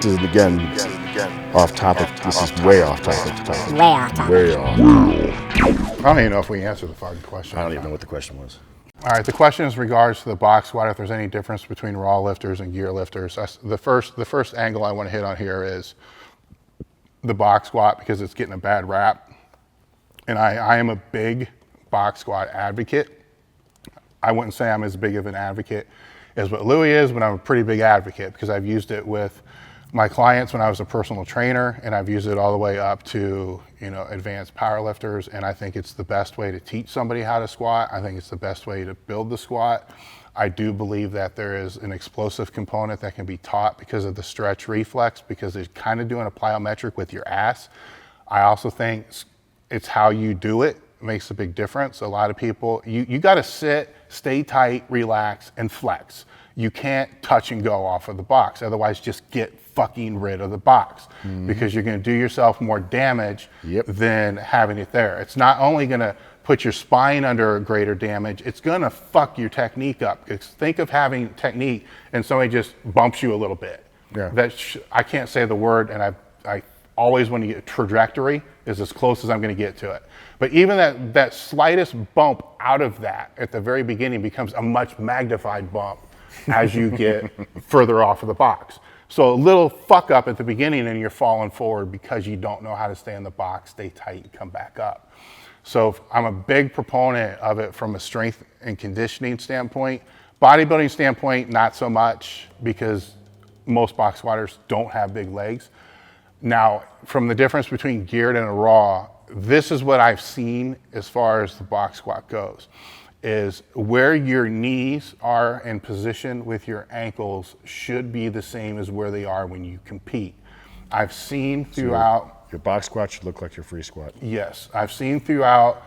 This is again off topic. This is way off topic. Way off topic. Way off. I don't even know if we answered the fucking question. I don't even know what the question was. All right, the question is regards to the box squat, if there's any difference between raw lifters and gear lifters. The first angle I want to hit on here is the box squat, because it's getting a bad rap. And I am a big box squat advocate. I wouldn't say I'm as big of an advocate as what Louis is, but I'm a pretty big advocate because I've used it with my clients when I was a personal trainer, and I've used it all the way up to, advanced power lifters. And I think it's the best way to teach somebody how to squat. I think it's the best way to build the squat. I do believe that there is an explosive component that can be taught because of the stretch reflex, because it's kind of doing a plyometric with your ass. I also think it's how you do it makes a big difference. A lot of people, you got to sit, stay tight, relax, and flex. You can't touch and go off of the box. Otherwise, just get fucking rid of the box, because you're going to do yourself more damage than having it there. It's not only going to put your spine under greater damage, it's going to fuck your technique up. Because think of having technique and somebody just bumps you a little bit. Yeah. I can't say the word, and I always want to get trajectory is as close as I'm going to get to it. But even that slightest bump out of that at the very beginning becomes a much magnified bump as you get further off of the box. So a little fuck up at the beginning and you're falling forward because you don't know how to stay in the box, stay tight, and come back up. So I'm a big proponent of it from a strength and conditioning standpoint. Bodybuilding standpoint, not so much, because most box squatters don't have big legs. Now, from the difference between geared and a raw, this is what I've seen as far as the box squat goes, is where your knees are in position with your ankles should be the same as where they are when you compete. I've seen throughout... Your box squat should look like your free squat. Yes, I've seen throughout...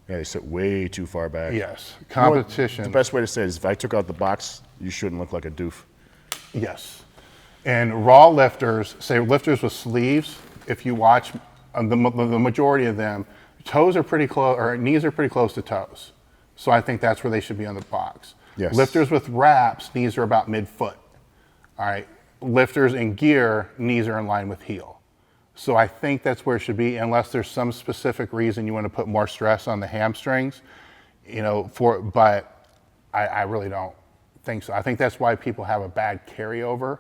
Yeah, they sit way too far back. Yes, competition... The best way to say it is if I took out the box, you shouldn't look like a doof. Yes. And raw lifters, say lifters with sleeves, if you watch the majority of them, toes are pretty close, or knees are pretty close to toes. So I think that's where they should be on the box. Yes. Lifters with wraps, knees are about mid-foot. All right. Lifters in gear, knees are in line with heel. So I think that's where it should be, unless there's some specific reason you want to put more stress on the hamstrings, but I really don't think so. I think that's why people have a bad carryover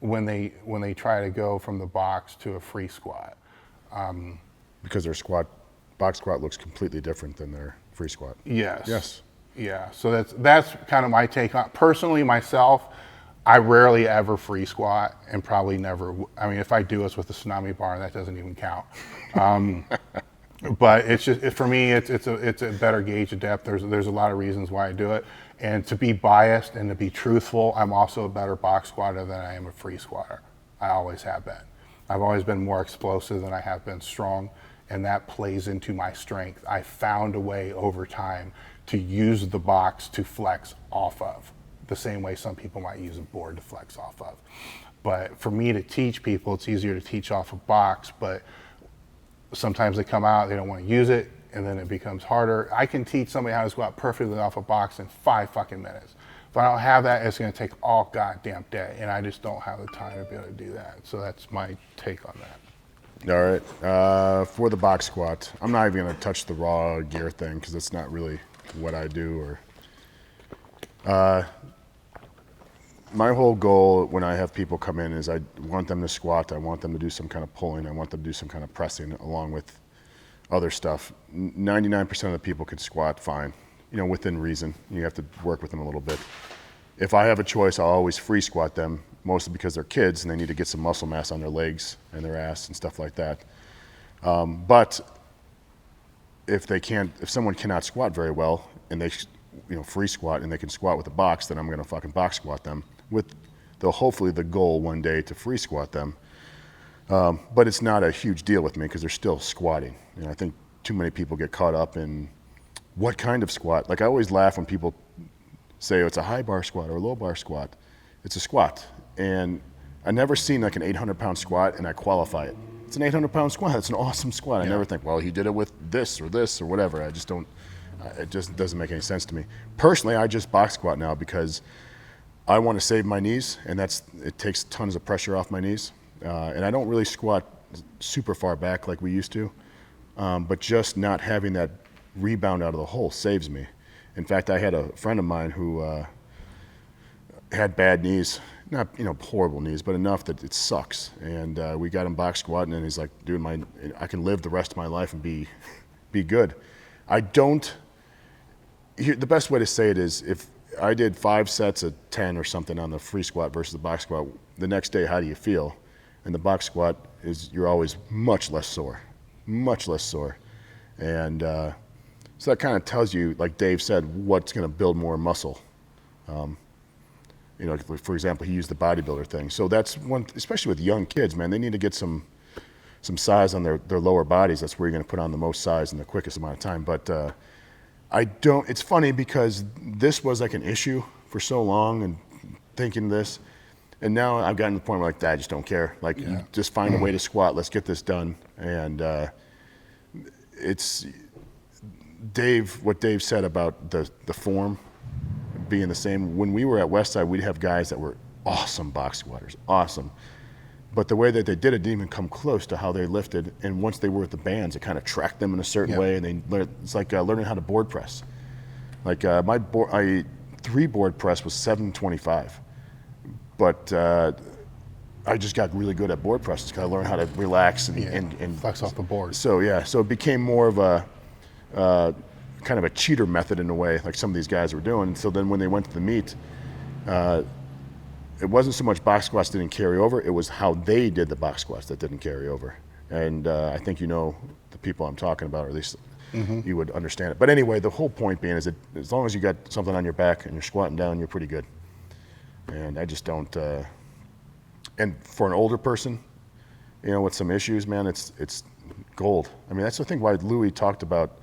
when they try to go from the box to a free squat. Because their box squat looks completely different than their free squat. Yes. Yes. Yeah. So that's kind of my take on. Personally, myself, I rarely ever free squat, and probably never. I mean, if I do, it's with the tsunami bar, and that doesn't even count. But it's just for me, it's a better gauge of depth. There's a lot of reasons why I do it, and to be biased and to be truthful, I'm also a better box squatter than I am a free squatter. I always have been. I've always been more explosive than I have been strong, and that plays into my strength. I found a way over time to use the box to flex off of, the same way some people might use a board to flex off of. But for me to teach people, it's easier to teach off a box, but sometimes they come out, they don't want to use it, and then it becomes harder. I can teach somebody how to squat perfectly off a box in 5 fucking minutes. If I don't have that, it's going to take all goddamn day, and I just don't have the time to be able to do that. So that's my take on that. All right. For the box squat, I'm not even going to touch the raw gear thing because it's not really what I do. My whole goal when I have people come in is I want them to squat. I want them to do some kind of pulling. I want them to do some kind of pressing along with other stuff. 99% of the people can squat fine, within reason. You have to work with them a little bit. If I have a choice, I'll always free squat them, mostly because they're kids and they need to get some muscle mass on their legs and their ass and stuff like that. But if someone cannot squat very well and they free squat and they can squat with a box, then I'm going to fucking box squat them with hopefully the goal one day to free squat them. But it's not a huge deal with me because they're still squatting. I think too many people get caught up in what kind of squat. Like I always laugh when people say, oh, it's a high bar squat or a low bar squat. It's a squat. And I never seen like an 800-pound squat and I qualify it. It's an 800-pound squat. It's an awesome squat. I never think, well, he did it with this or whatever. I just don't. It just doesn't make any sense to me. Personally, I just box squat now because I want to save my knees, and it takes tons of pressure off my knees. And I don't really squat super far back like we used to, but just not having that rebound out of the hole saves me. In fact, I had a friend of mine who had bad knees, not horrible knees, but enough that it sucks. And we got him box squatting, and he's like, dude, I can live the rest of my life and be good. The best way to say it is, if I did 5 sets of 10 or something on the free squat versus the box squat, the next day, how do you feel? And the box squat you're always much less sore. And so that kind of tells you, like Dave said, what's going to build more muscle. For example, he used the bodybuilder thing. So that's one, especially with young kids, man, they need to get some size on their lower bodies. That's where you're going to put on the most size in the quickest amount of time. But it's funny because this was like an issue for so long and thinking this, and now I've gotten to the point where I just don't care. You just find a way to squat. Let's get this done. And it's what Dave said about the form being the same. When we were at Westside, we'd have guys that were awesome box squatters, awesome. But the way that they did it didn't even come close to how they lifted. And once they were at the bands, it kind of tracked them in a certain way. And it's like learning how to board press. Like my 3-board press was 725. But I just got really good at board presses because I learned how to relax and flex off the board. So it became more of a kind of a cheater method in a way, like some of these guys were doing. So then when they went to the meet, it wasn't so much box squats didn't carry over, it was how they did the box squats that didn't carry over. And I think the people I'm talking about, or at least you would understand it. But anyway, the whole point being is that as long as you got something on your back and you're squatting down, you're pretty good. And I just don't, and for an older person, with some issues, man, it's gold. I mean, that's the thing why Louis talked about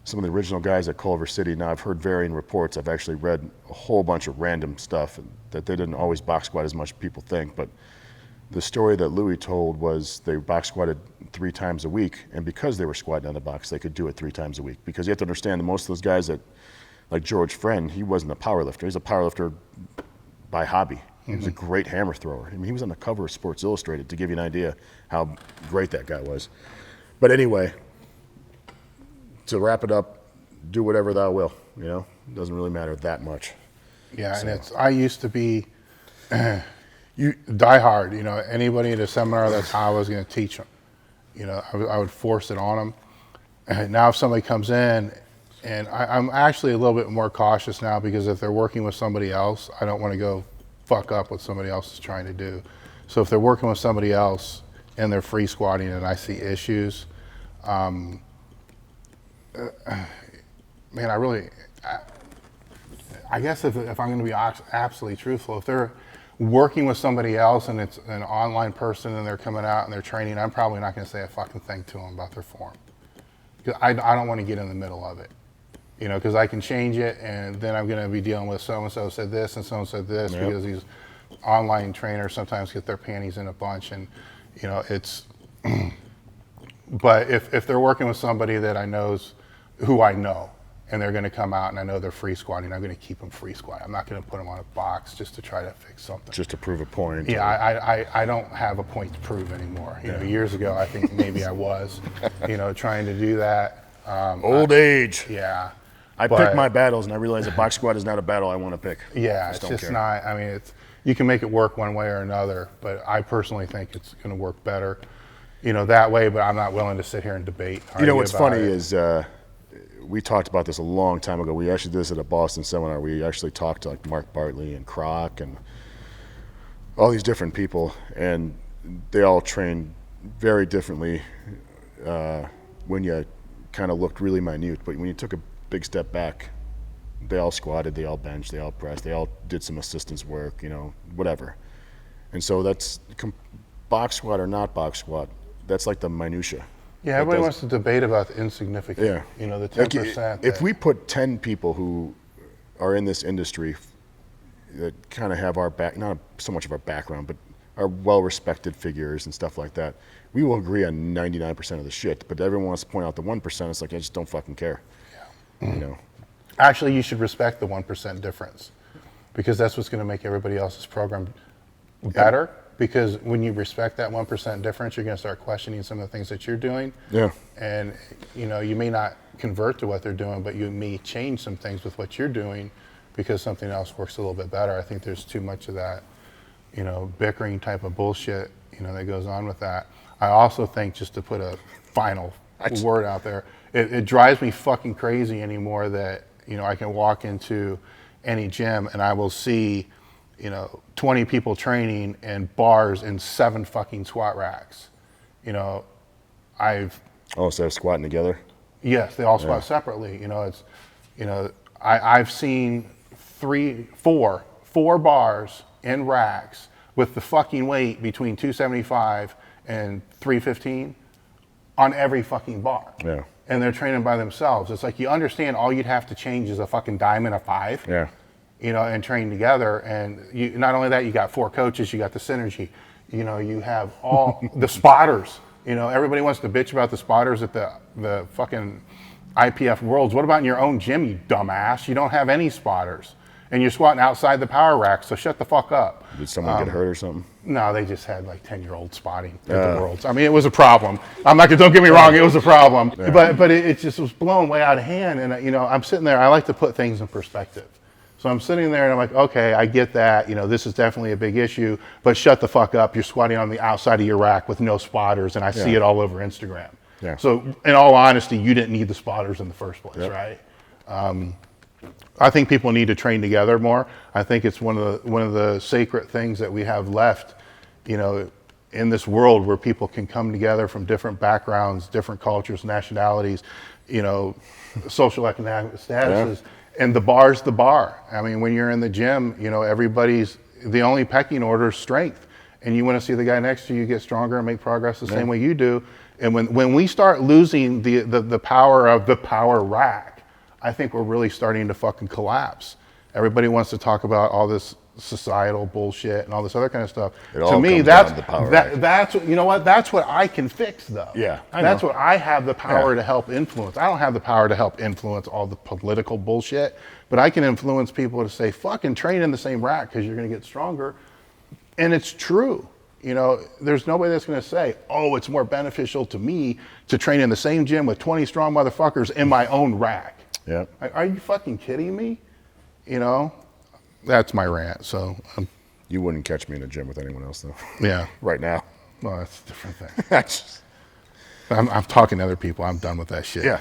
some of the original guys at Culver City. Now, I've heard varying reports. I've actually read a whole bunch of random stuff that they didn't always box squat as much as people think. But the story that Louis told was they box squatted 3 times a week, and because they were squatting on the box, they could do it 3 times a week. Because you have to understand that most of those guys like George Friend, he wasn't a power lifter. He's a power lifter by hobby. He was a great hammer thrower. I mean, he was on the cover of Sports Illustrated, to give you an idea how great that guy was. But anyway, to wrap it up, do whatever thou will, it doesn't really matter that much. Yeah, so. And I used to be die hard, anybody at a seminar, that's how I was going to teach them. I would force it on them. And now if somebody comes in, and I'm actually a little bit more cautious now, because if they're working with somebody else, I don't want to go fuck up what somebody else is trying to do. So if they're working with somebody else and they're free squatting and I see issues, man, I guess if I'm going to be absolutely truthful, if they're working with somebody else and it's an online person and they're coming out and they're training, I'm probably not going to say a fucking thing to them about their form. Because I don't want to get in the middle of it. Because I can change it, and then I'm going to be dealing with so-and-so said this and so-and-so said this, because these online trainers sometimes get their panties in a bunch, and it's. But if they're working with somebody that who I know, and they're going to come out and I know they're free squatting, I'm going to keep them free squatting. I'm not going to put them on a box just to try to fix something. Just to prove a point. Yeah, I don't have a point to prove anymore. Years ago, I think maybe I was, trying to do that. Old age. Yeah. I pick my battles, and I realize a box squat is not a battle I want to pick. Yeah, it's just not. I mean, you can make it work one way or another, but I personally think it's going to work better, that way. But I'm not willing to sit here and debate. What's funny is we talked about this a long time ago. We actually did this at a Boston seminar. We actually talked to like Mark Bartley and Kroc and all these different people, and they all trained very differently when you kind of looked really minute. But when you took a big step back, they all squatted, they all benched, they all pressed, they all did some assistance work, whatever. And so that's box squat or not box squat. That's like the minutia. Yeah, everybody wants to debate about the insignificant. Yeah. The 10%. If we put 10 people who are in this industry that kind of have not so much of our background, but are well-respected figures and stuff like that, we will agree on 99% of the shit. But everyone wants to point out the 1%. It's like, I just don't fucking care. Actually, you should respect the 1% difference. because that's what's going to make everybody else's program better. Because when you respect that 1% difference, you're going to start questioning some of the things that you're doing. Yeah. And you know, you may not convert to what they're doing, but you may change some things with what you're doing because something else works a little bit better. I think there's too much of that, you know, bickering type of bullshit, you know, that goes on with that. I also think, just to put a final word out there, it drives me fucking crazy anymore that, you know, I can walk into any gym and I will see, you know, 20 people training and bars and 7 fucking squat racks. You know, Oh, instead of squatting together? yes, they all squat separately. You know, it's, you know, I've seen 4 bars in racks with the fucking weight between 275 and 315 on every fucking bar. Yeah. And they're training by themselves. It's like, you understand all you'd have to change is a fucking dime and a 5. Yeah. You know, and train together. And you, not only that, you got 4 coaches, you got the synergy. You know, you have all the spotters. You know, everybody wants to bitch about the spotters at the fucking IPF Worlds. What about in your own gym, you dumbass? You don't have any spotters. And you're squatting outside the power rack, so shut the fuck up. Did someone get hurt or something? No, they just had like 10-year-old spotting at the Worlds. I mean, it was a problem. I'm not gonna, don't get me wrong, it was a problem. But it just was blown way out of hand. And you know, I'm sitting there, I like to put things in perspective. So I'm sitting there and I'm like, okay, I get that. You know, this is definitely a big issue, but shut the fuck up. You're squatting on the outside of your rack with no spotters, and I see it all over Instagram. Yeah. So in all honesty, you didn't need the spotters in the first place, right? I think people need to train together more. I think it's one of the sacred things that we have left, you know, in this world, where people can come together from different backgrounds, different cultures, nationalities, you know, social economic statuses. And the bar's the bar. I mean, when you're in the gym, you know, the only pecking order is strength. And you want to see the guy next to you get stronger and make progress the same way you do. And when we start losing the power of the power rack, I think we're really starting to fucking collapse. Everybody wants to talk about all this societal bullshit and all this other kind of stuff. To me, that's you know what? That's what I can fix, though. Yeah, that's what I have the power to help influence. I don't have the power to help influence all the political bullshit, but I can influence people to say, fucking train in the same rack because you're going to get stronger. And it's true. You know, there's nobody that's going to say, oh, it's more beneficial to me to train in the same gym with 20 strong motherfuckers in my own rack. Yeah. Are you fucking kidding me? You know, that's my rant. So you wouldn't catch me in a gym with anyone else, though. Yeah. Right now. Well, that's a different thing. I'm talking to other people. I'm done with that shit. Yeah.